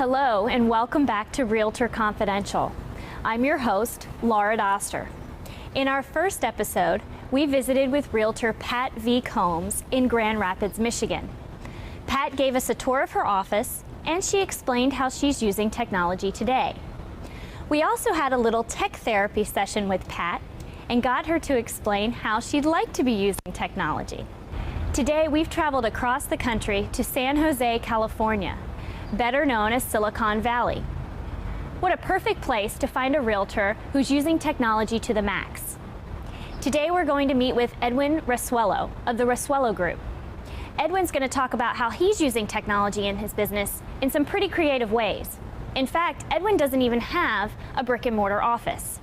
Hello and welcome back to Realtor Confidential. I'm your host, Laura Doster. In our first episode, we visited with Realtor Pat V. Combs in Grand Rapids, Michigan. Pat gave us a tour of her office and she explained how she's using technology today. We also had a little tech therapy session with Pat and got her to explain how she'd like to be using technology. Today, we've traveled across the country to San Jose, California, better known as Silicon Valley. What a perfect place to find a realtor who's using technology to the max. Today we're going to meet with Edwin Resuello of the Resuello Group. Edwin's going to talk about how he's using technology in his business in some pretty creative ways. In fact, Edwin doesn't even have a brick and mortar office.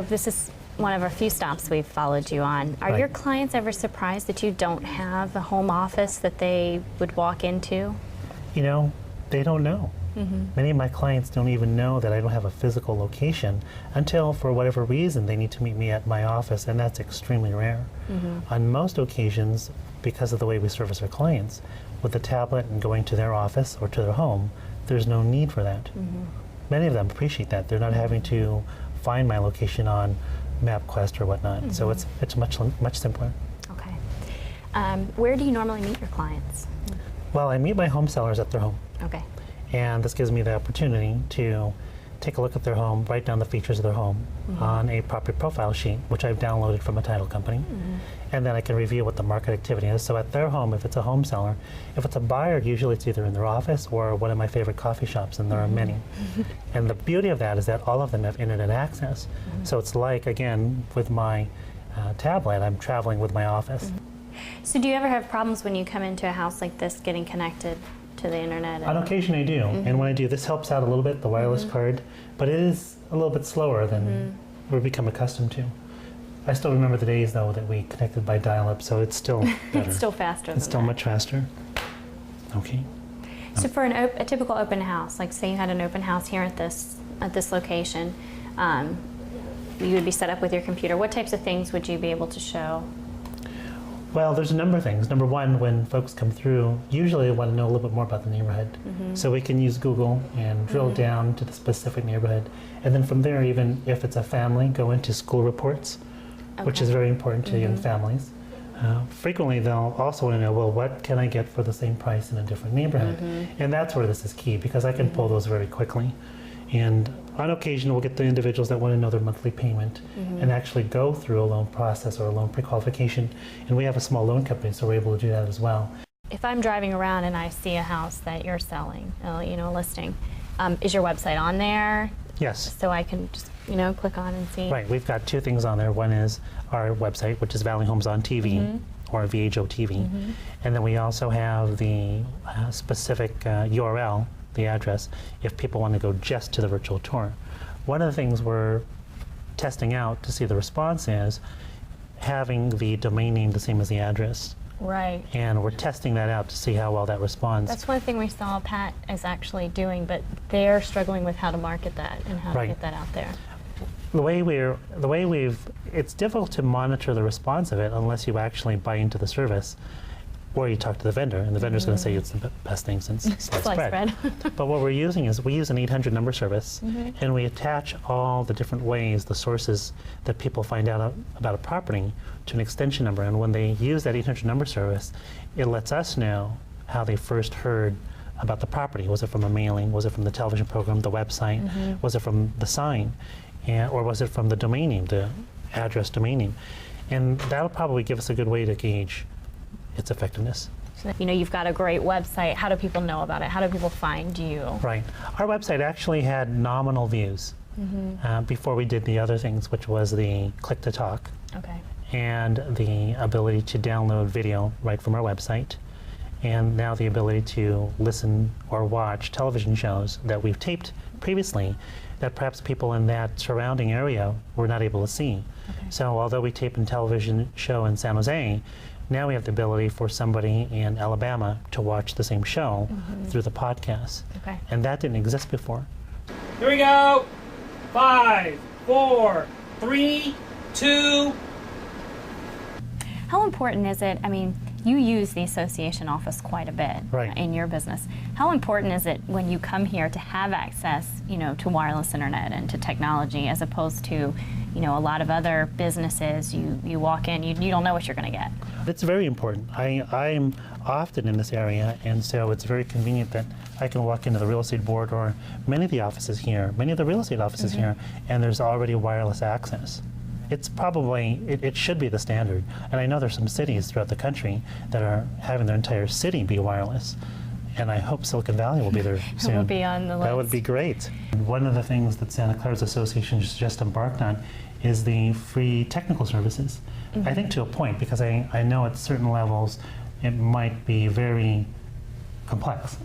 This is one of our few stops we've followed you on. Are your clients ever surprised that you don't have a home office that they would walk into? You know, they don't know. Many of my clients don't even know that I don't have a physical location until, for whatever reason, they need to meet me at my office, and that's extremely rare. On most occasions, because of the way we service our clients, with a tablet and going to their office or to their home, there's no need for that. Many of them appreciate that. They're not having to find my location on MapQuest or whatnot. So it's much simpler. Okay. Where do you normally meet your clients? Well, I meet my home sellers at their home. Okay. And this gives me the opportunity to take a look at their home, write down the features of their home on a property profile sheet, which I've downloaded from a title company. And then I can review what the market activity is. So at their home, if it's a home seller, if it's a buyer, usually it's either in their office or one of my favorite coffee shops, and there are many. And the beauty of that is that all of them have internet access. So it's like, again, with my tablet, I'm traveling with my office. So do you ever have problems when you come into a house like this getting connected to the internet? On occasion I do, and when I do, this helps out a little bit, the wireless card, but it is a little bit slower than we've become accustomed to. I still remember the days, though, that we connected by dial-up, so it's still better. It's still faster than It's still much faster. Okay. So for a typical open house, like say you had an open house here at this location, you would be set up with your computer. What types of things would you be able to show? Well, there's a number of things. Number one, when folks come through, usually they want to know a little bit more about the neighborhood. So we can use Google and drill down to the specific neighborhood. And then from there, even if it's a family, go into school reports, which is very important to young families. Frequently, they'll also want to know, well, what can I get for the same price in a different neighborhood? And that's where this is key, because I can pull those very quickly. And on occasion, we'll get the individuals that want to know their monthly payment and actually go through a loan process or a loan pre-qualification. And we have a small loan company, so we're able to do that as well. If I'm driving around and I see a house that you're selling, you know, a listing, is your website on there? Yes. So I can just, you know, click on and see? Right. We've got two things on there. One is our website, which is Valley Homes on TV, or VHO TV. And then we also have the specific URL, the address, if people want to go just to the virtual tour. One of the things we're testing out to see the response is having the domain name the same as the address. Right. And we're testing that out to see how well that responds. That's one thing we saw Pat is actually doing, but they're struggling with how to market that and how to get that out there. It's difficult to monitor the response of it unless you actually buy into the service, or you talk to the vendor, and the vendor's going to say it's the best thing since sliced bread. But what we're using is we use an 800 number service, and we attach all the different ways, the sources that people find out about a property to an extension number. And when they use that 800 number service, it lets us know how they first heard about the property. Was it from a mailing? Was it from the television program, the website? Was it from the sign? Or was it from the domain name, the address domain name? And that'll probably give us a good way to gauge its effectiveness. So, you know, you've got a great website. How do people know about it? How do people find you? Right. Our website actually had nominal views before we did the other things, which was the click to talk and the ability to download video right from our website, and now the ability to listen or watch television shows that we've taped previously that perhaps people in that surrounding area were not able to see. So although we tape a television show in San Jose, now we have the ability for somebody in Alabama to watch the same show through the podcast. And that didn't exist before. Here we go. 5, 4, 3, 2. How important is it? I mean, You use the association office quite a bit in your business. How important is it when you come here to have access, to wireless internet and to technology, as opposed to, a lot of other businesses, you walk in, you don't know what you're going to get? It's very important. I'm often in this area, and so it's very convenient that I can walk into the real estate board or many of the offices here, many of the real estate offices here, and there's already wireless access. It's probably, it should be the standard. And I know there's some cities throughout the country that are having their entire city be wireless. And I hope Silicon Valley will be there soon. It will be on the list. That would be great. And one of the things that Santa Clara's Association just embarked on is the free technical services. I think to a point, because I know at certain levels it might be very complex.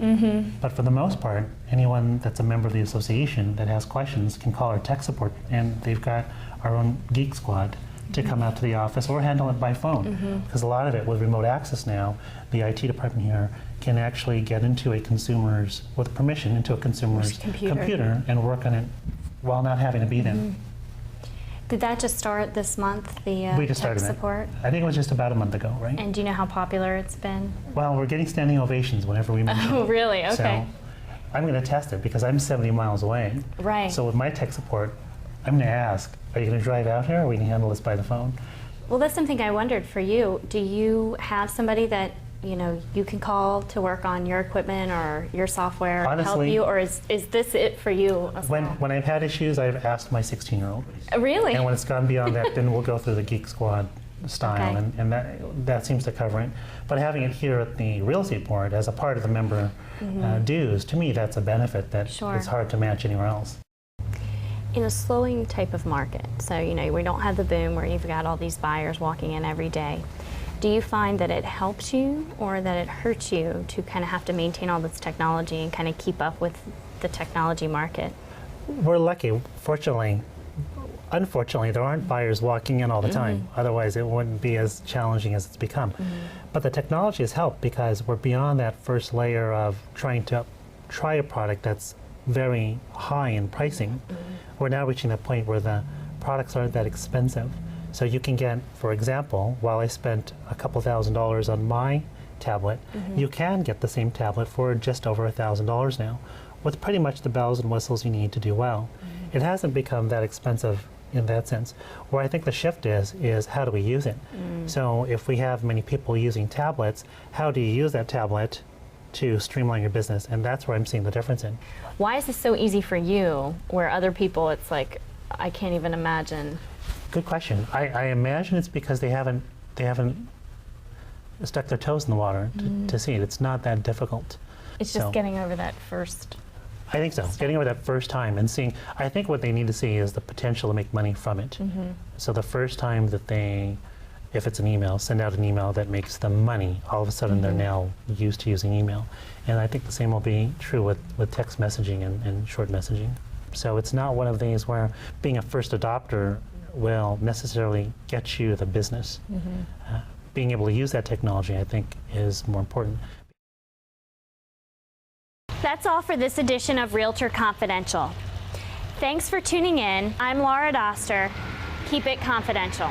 But for the most part, anyone that's a member of the association that has questions can call our tech support, and they've got our own Geek Squad to come out to the office or handle it by phone. Because a lot of it with remote access now, the IT department here can actually get into a consumer's, with permission, into a consumer's computer and work on it while not having to be there. Did that just start this month, the we just tech started support? I think it was just about a month ago, right? And do you know how popular it's been? Well, we're getting standing ovations whenever we mention it. Oh, really? Okay. So I'm going to test it because I'm 70 miles away. Right. So with my tech support, I'm going to ask, are you going to drive out here, or are we going to handle this by the phone? Well, that's something I wondered for you. Do you have somebody that you can call to work on your equipment or your software, help you, or is this it for you as well? When I've had issues, I've asked my 16-year-old. Really? And when it's gone beyond that, then we'll go through the Geek Squad style, and that seems to cover it. But having it here at the real estate board as a part of the member dues, to me, that's a benefit that it's hard to match anywhere else. In a slowing type of market, so we don't have the boom where you've got all these buyers walking in every day. Do you find that it helps you or that it hurts you to kind of have to maintain all this technology and kind of keep up with the technology market? We're lucky, fortunately. Unfortunately, there aren't buyers walking in all the time. Otherwise, it wouldn't be as challenging as it's become. But the technology has helped because we're beyond that first layer of trying to try a product that's very high in pricing. We're now reaching that point where the products aren't that expensive. So you can get, for example, while I spent a couple $1,000s on my tablet, you can get the same tablet for just over $1,000 now, with pretty much the bells and whistles you need to do well. It hasn't become that expensive in that sense. Where I think the shift is how do we use it? So if we have many people using tablets, how do you use that tablet to streamline your business? And that's where I'm seeing the difference in. Why is this so easy for you, where other people it's like, I can't even imagine? Good question. I imagine it's because they haven't stuck their toes in the water to see it. It's not that difficult. It's just getting over that first. I think so. Getting over that first time and seeing. I think what they need to see is the potential to make money from it. So the first time that they, if it's an email, send out an email that makes them money, all of a sudden they're now used to using email. And I think the same will be true with text messaging and short messaging. So it's not one of these where being a first adopter will necessarily get you the business. Being able to use that technology, I think, is more important. That's all for this edition of Realtor Confidential. Thanks for tuning in. I'm Laura Doster. Keep it confidential.